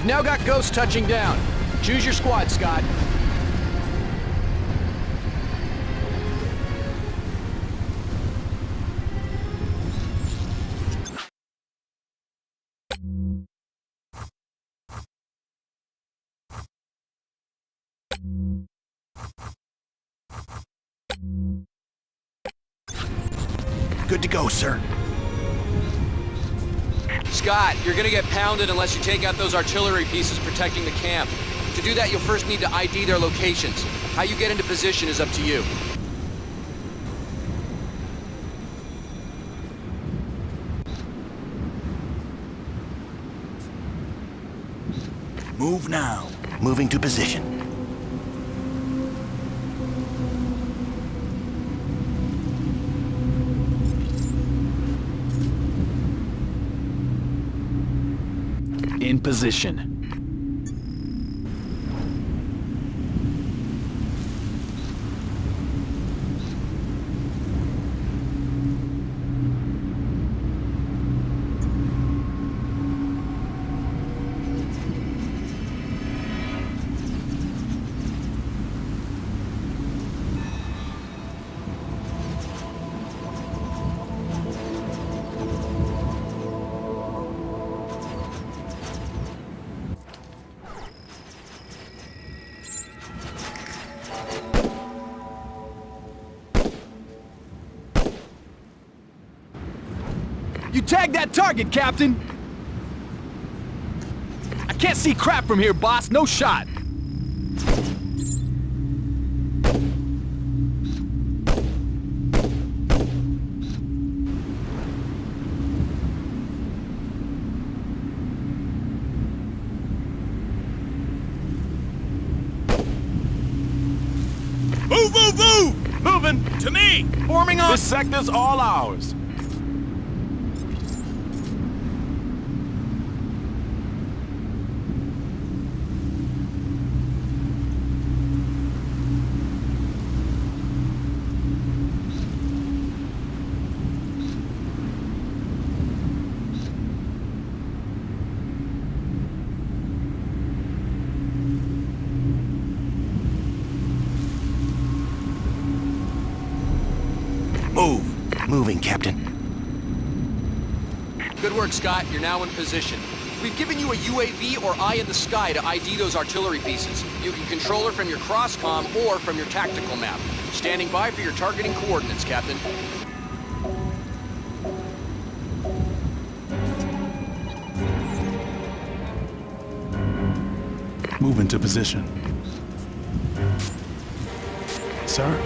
You've now got ghosts touching down. Choose your squad, Scott. Good to go, sir. Scott, you're gonna get pounded unless you take out those artillery pieces protecting the camp. To do that, you'll first need to ID their locations. How you get into position is up to you. Move now. Moving to position. In position. You tagged that target, Captain! I can't see crap from here, boss. No shot. Move, move, move! Moving to me! Forming on... This sector's all ours. Move. Moving, Captain. Good work, Scott. You're now in position. We've given you a UAV or eye in the sky to ID those artillery pieces. You can control her from your cross-comm or from your tactical map. Standing by for your targeting coordinates, Captain. Move into position. Sir?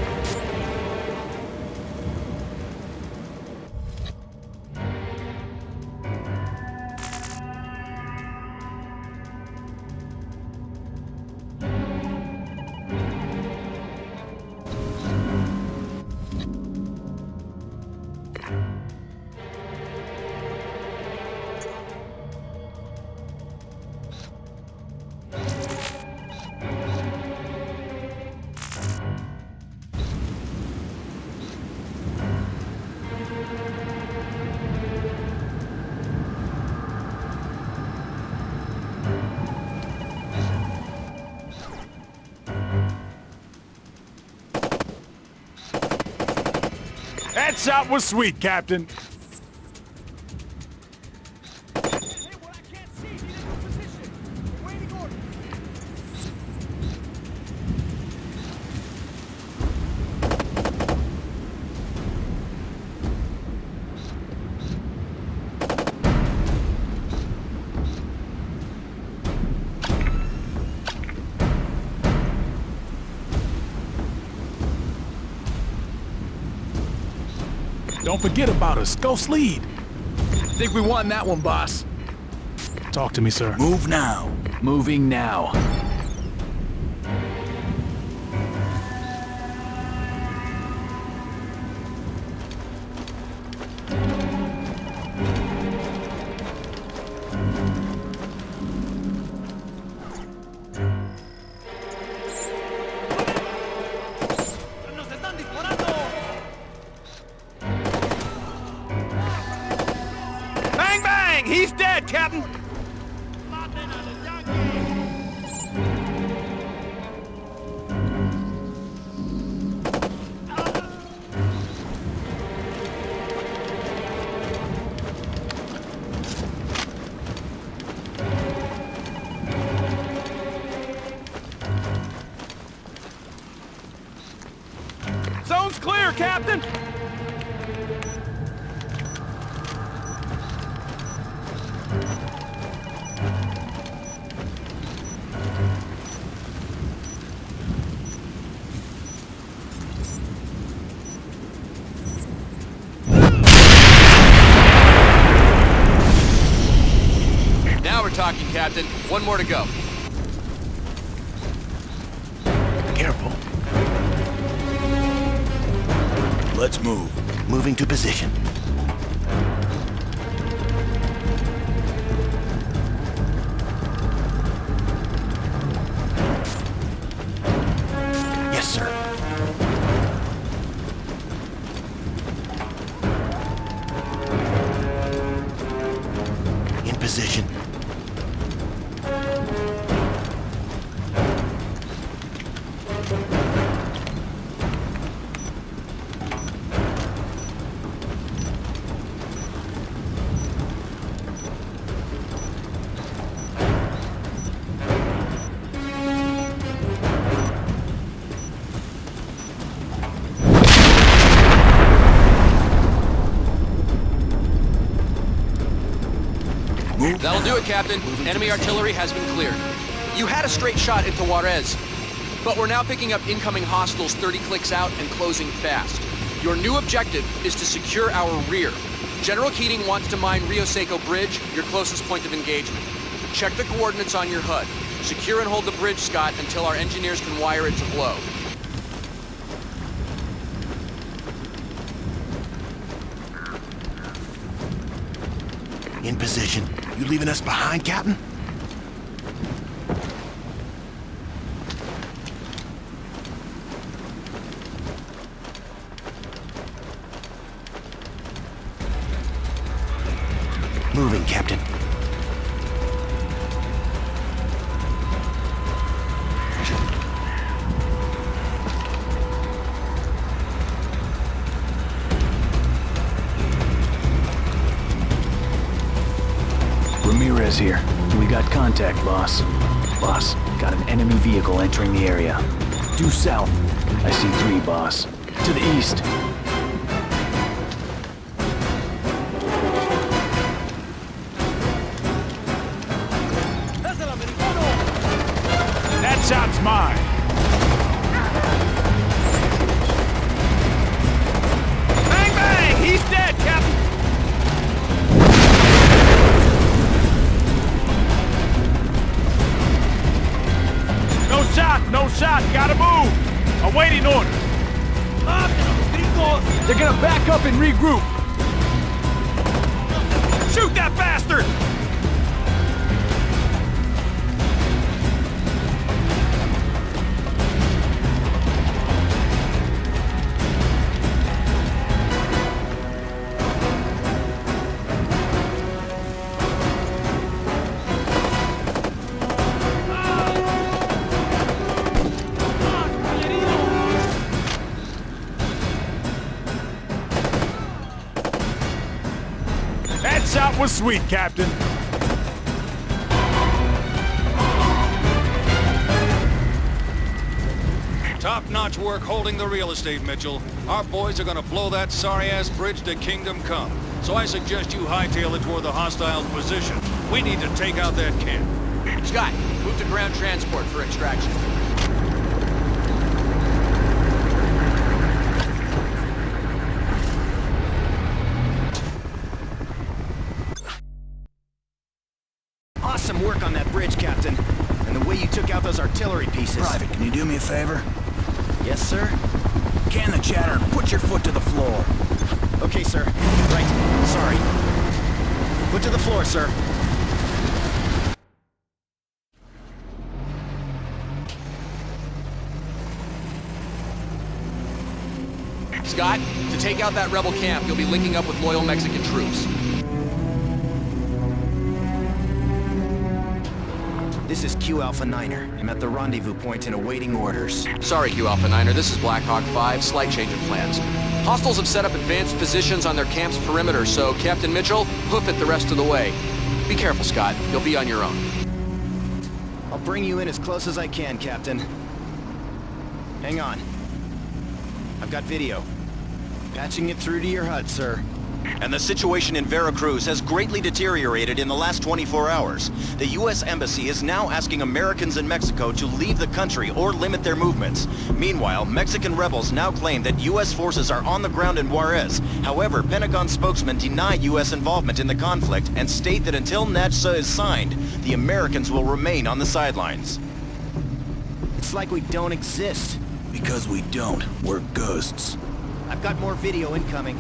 That shot was sweet, Captain. Don't forget about us. Ghost lead. Think we won that one, boss. Talk to me, sir. Move now. Moving now. He's dead, Captain! Captain? Now we're talking, Captain. One more to go. Careful. Let's move. Moving to position. Yes, sir. In position. That'll do it, Captain. Enemy artillery has been cleared. You had a straight shot into Juarez, but we're now picking up incoming hostiles 30 clicks out and closing fast. Your new objective is to secure our rear. General Keating wants to mine Rio Bridge, your closest point of engagement. Check the coordinates on your HUD. Secure and hold the bridge, Scott, until our engineers can wire it to blow. In position. You leaving us behind, Captain? Moving, Captain. Ramirez here. We got contact, boss. Boss, got an enemy vehicle entering the area. Due south. I see 3, boss. To the east. That shot's mine. Bang, bang! He's dead, Captain! No shot, gotta move! Awaiting order. They're gonna back up and regroup. Shoot that bastard! That shot was sweet, Captain. Top-notch work holding the real estate, Mitchell. Our boys are gonna blow that sorry-ass bridge to Kingdom Come. So I suggest you hightail it toward the hostiles' position. We need to take out that camp. Scott, move to ground transport for extraction. Awesome work on that bridge, Captain. And the way you took out those artillery pieces. Private, can you do me a favor? Yes, sir? Can the chatter and put your foot to the floor. Okay, sir. Right. Sorry. Foot to the floor, sir. Scott, to take out that rebel camp, you'll be linking up with loyal Mexican troops. This is Q Alpha 9er. I'm at the rendezvous point and awaiting orders. Sorry, Q Alpha 9er, this is Black Hawk 5. Slight change of plans. Hostiles have set up advanced positions on their camp's perimeter, so Captain Mitchell, hoof it the rest of the way. Be careful, Scott. You'll be on your own. I'll bring you in as close as I can, Captain. Hang on. I've got video. Patching it through to your hut, sir. And the situation in Veracruz has greatly deteriorated in the last 24 hours. The U.S. Embassy is now asking Americans in Mexico to leave the country or limit their movements. Meanwhile, Mexican rebels now claim that U.S. forces are on the ground in Juarez. However, Pentagon spokesmen deny U.S. involvement in the conflict and state that until NATSA is signed, the Americans will remain on the sidelines. It's like we don't exist. Because we don't. We're ghosts. I've got more video incoming.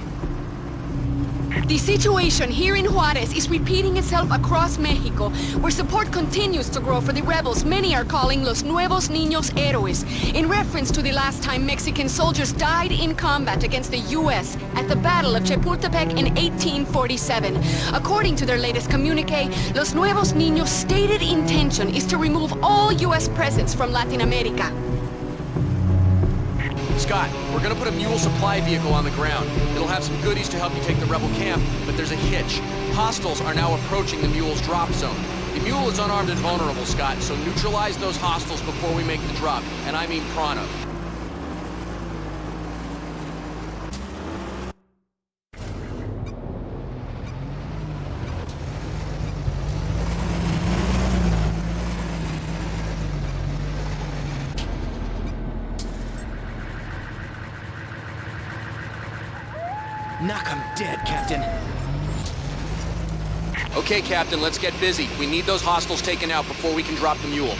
The situation here in Juarez is repeating itself across Mexico, where support continues to grow for the rebels many are calling Los Nuevos Niños Héroes, in reference to the last time Mexican soldiers died in combat against the U.S. at the Battle of Chapultepec in 1847. According to their latest communique, Los Nuevos Niños' stated intention is to remove all U.S. presence from Latin America. Scott, we're gonna put a mule supply vehicle on the ground. It'll have some goodies to help you take the rebel camp, but there's a hitch. Hostiles are now approaching the mule's drop zone. The mule is unarmed and vulnerable, Scott, so neutralize those hostiles before we make the drop, and I mean pronto. Knock 'em dead, Captain. Okay, Captain, let's get busy. We need those hostiles taken out before we can drop the mule.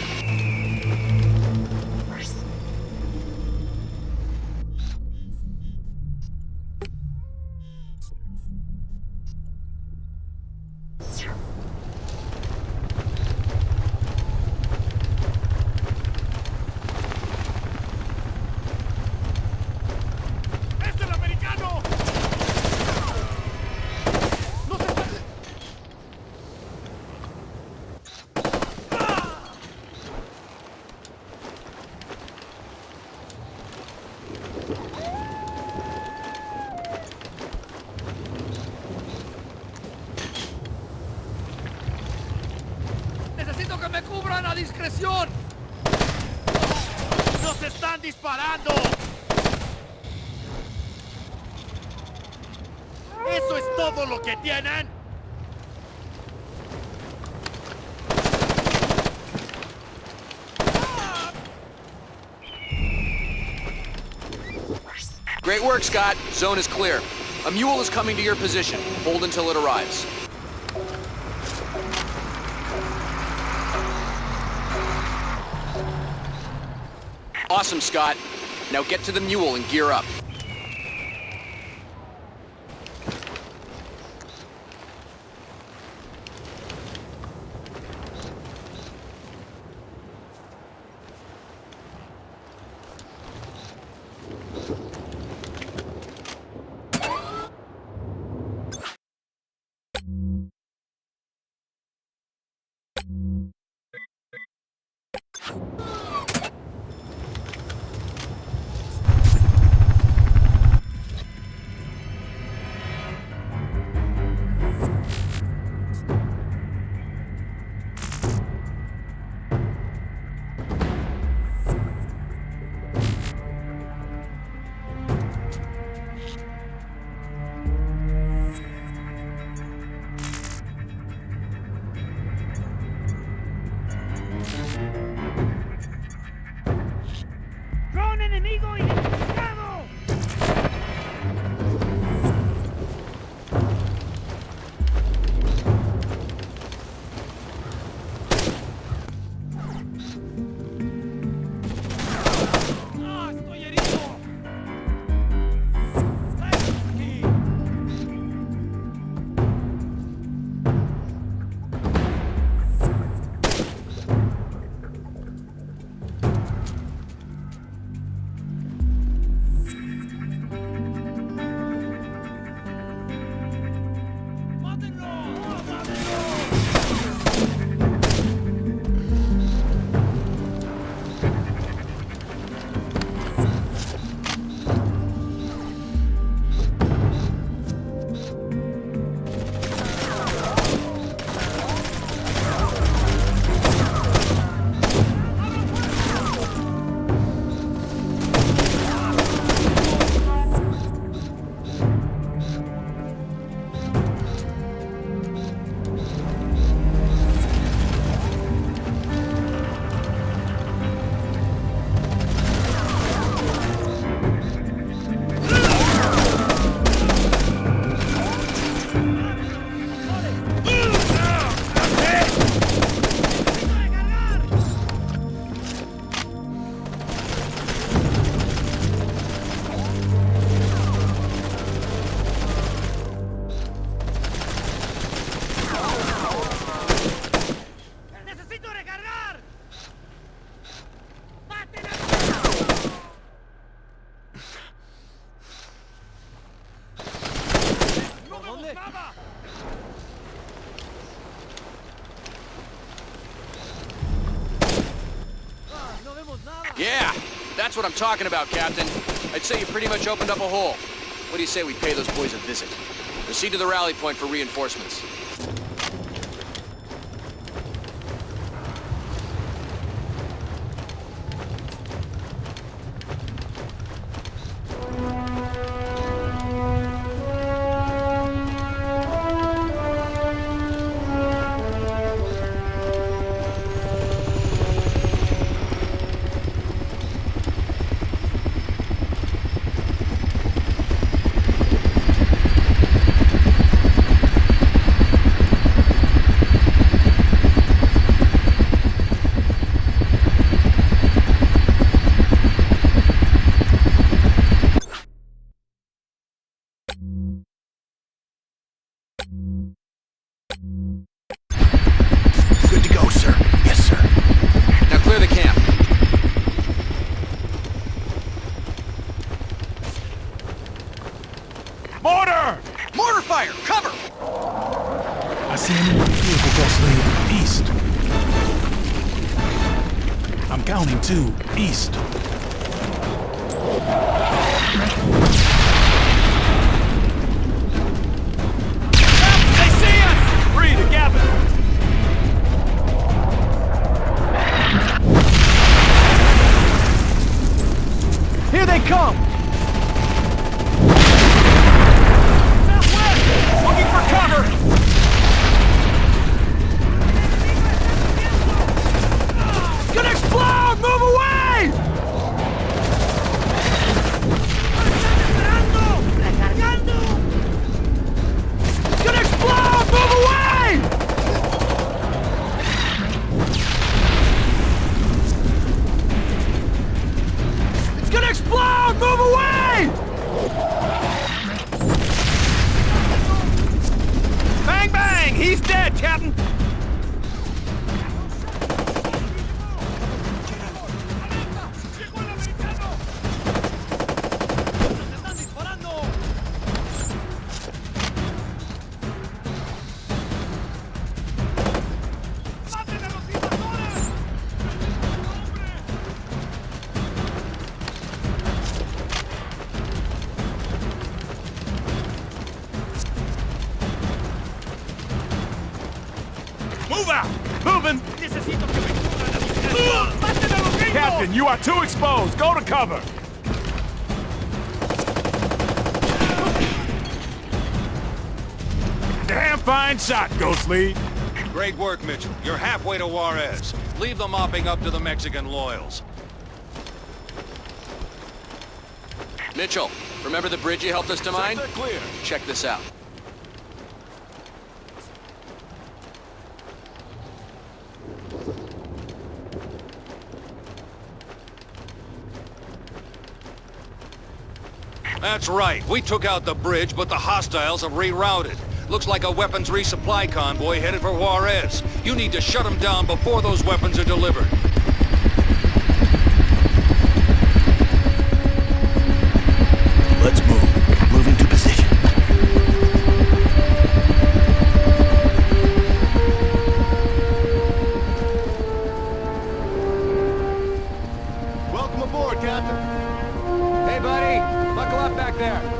¡Necesito que me cubran a discreción! ¡Nos están disparando! ¿Eso es todo lo que tienen? Great work, Scott. Zone is clear. A mule is coming to your position. Hold until it arrives. Awesome, Scott. Now get to the mule and gear up. Yeah, that's what I'm talking about, Captain. I'd say you pretty much opened up a hole. What do you say we pay those boys a visit? Proceed to the rally point for reinforcements. Good to go, sir. Yes, sir. Now clear the camp. Mortar! Mortar fire! Cover! I see an enemy vehicle ghostly east. I'm counting 2 east. They see us! Three together! Here they come! Southwest! Looking for cover! It's gonna explode! Move away! It's gonna explode! Move away! It's gonna explode! Move away! Bang, bang! He's dead, Captain! Move out! Moving! Captain, you are too exposed! Go to cover! Damn fine shot, Ghost Lead! Great work, Mitchell. You're halfway to Juarez. Leave the mopping up to the Mexican loyals. Mitchell, remember the bridge you helped us to mine? Sector clear. Check this out. That's right. We took out the bridge, but the hostiles have rerouted. Looks like a weapons resupply convoy headed for Juarez. You need to shut them down before those weapons are delivered. Let's move. Moving to position. Welcome aboard, Captain. Hey, buddy. Buckle up back there.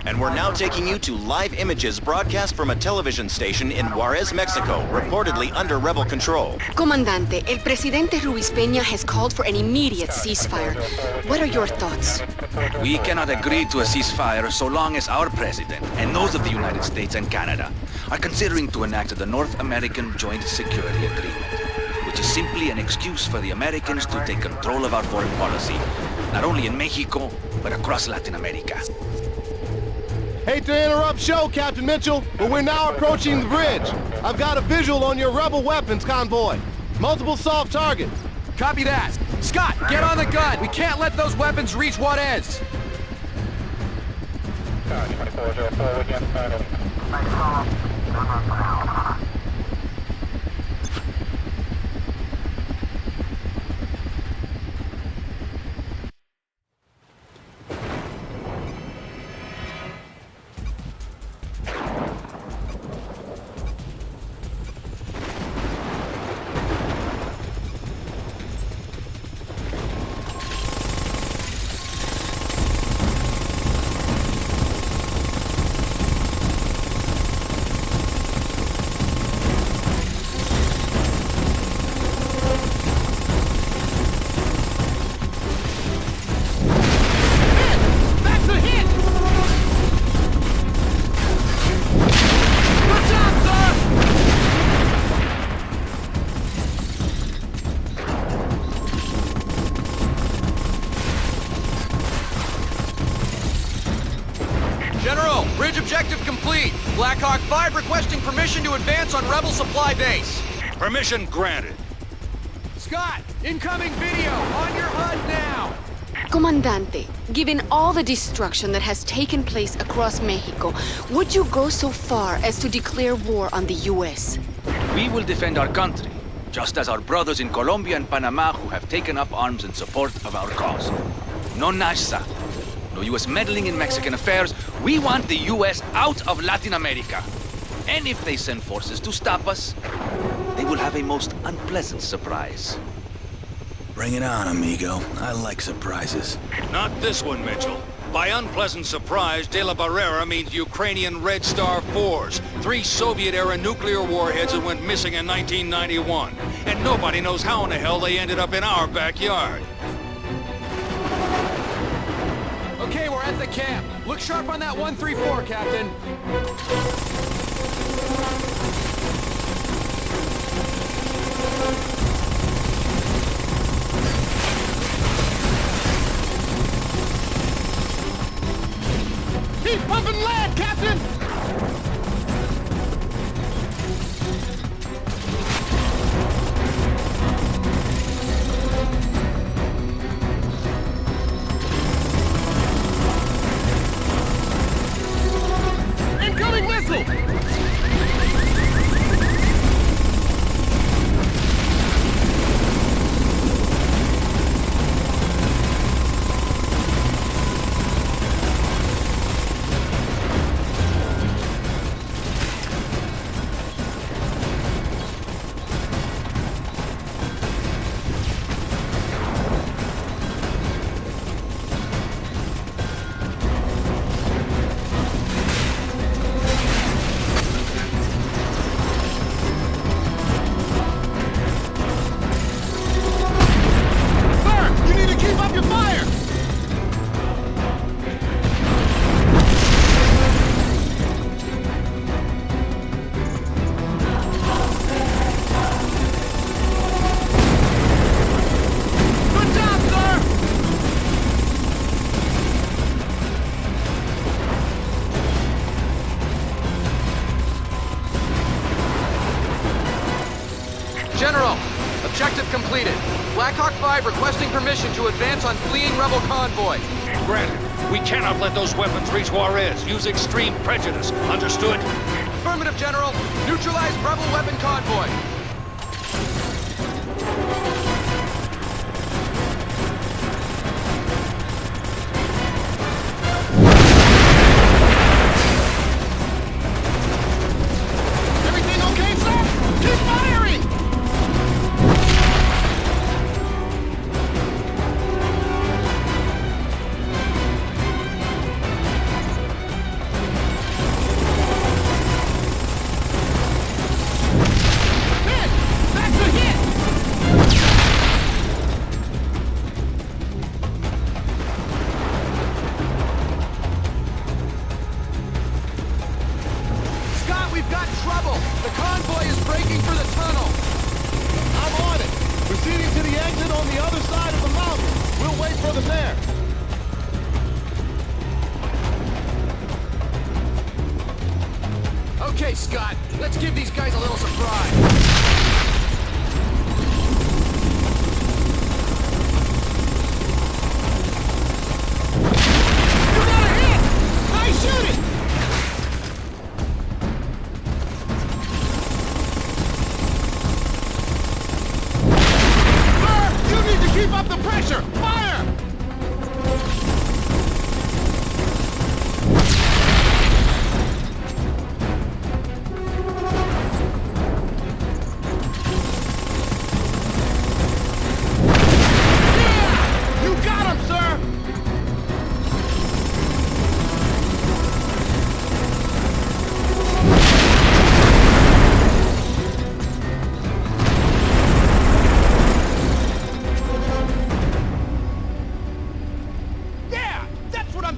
And we're now taking you to live images broadcast from a television station in Juarez, Mexico, reportedly under rebel control. Comandante, el presidente Ruiz Peña has called for an immediate ceasefire. What are your thoughts? We cannot agree to a ceasefire so long as our president and those of the United States and Canada are considering to enact the North American Joint Security Agreement, which is simply an excuse for the Americans to take control of our foreign policy, not only in Mexico, but across Latin America. Hate to interrupt show, Captain Mitchell, but we're now approaching the bridge. I've got a visual on your rebel weapons convoy. Multiple soft targets. Copy that. Scott, get on the gun! We can't let those weapons reach Juarez! Bridge objective complete. Black Hawk 5 requesting permission to advance on Rebel supply base. Permission granted. Scott, incoming video on your HUD now. Comandante, given all the destruction that has taken place across Mexico, would you go so far as to declare war on the U.S.? We will defend our country, just as our brothers in Colombia and Panama who have taken up arms in support of our cause. No NASA, no U.S. meddling in Mexican affairs. We want the U.S. out of Latin America. And if they send forces to stop us, they will have a most unpleasant surprise. Bring it on, amigo. I like surprises. Not this one, Mitchell. By unpleasant surprise, De La Barrera means Ukrainian Red Star 4s, 3 Soviet-era nuclear warheads that went missing in 1991. And nobody knows how in the hell they ended up in our backyard. Okay, we're at the camp. Look sharp on that 134, Captain. Keep pumping lead, Captain! Incoming missile! General, objective completed. Black Hawk 5 requesting permission to advance on fleeing rebel convoy. Granted. We cannot let those weapons reach Juarez. Use extreme prejudice. Understood? Affirmative, General. Neutralize rebel weapon convoy. Everything okay, sir? Keep firing! We've got trouble! The convoy is breaking for the tunnel! I'm on it! Proceeding to the exit on the other side of the mountain. We'll wait for them there. Okay, Scott, let's give these guys a little surprise. Keep up the pressure! Fire! Yeah! You got him, sir!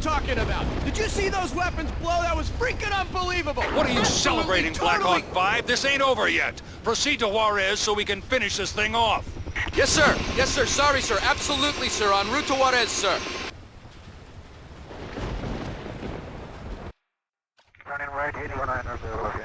Talking about. Did you see those weapons blow? That was freaking unbelievable! What are you celebrating, Black totally... Hawk 5? This ain't over yet. Proceed to Juarez so we can finish this thing off. Yes, sir. Yes, sir. Sorry, sir. Absolutely, sir. En route to Juarez, sir. Running right, 81 available.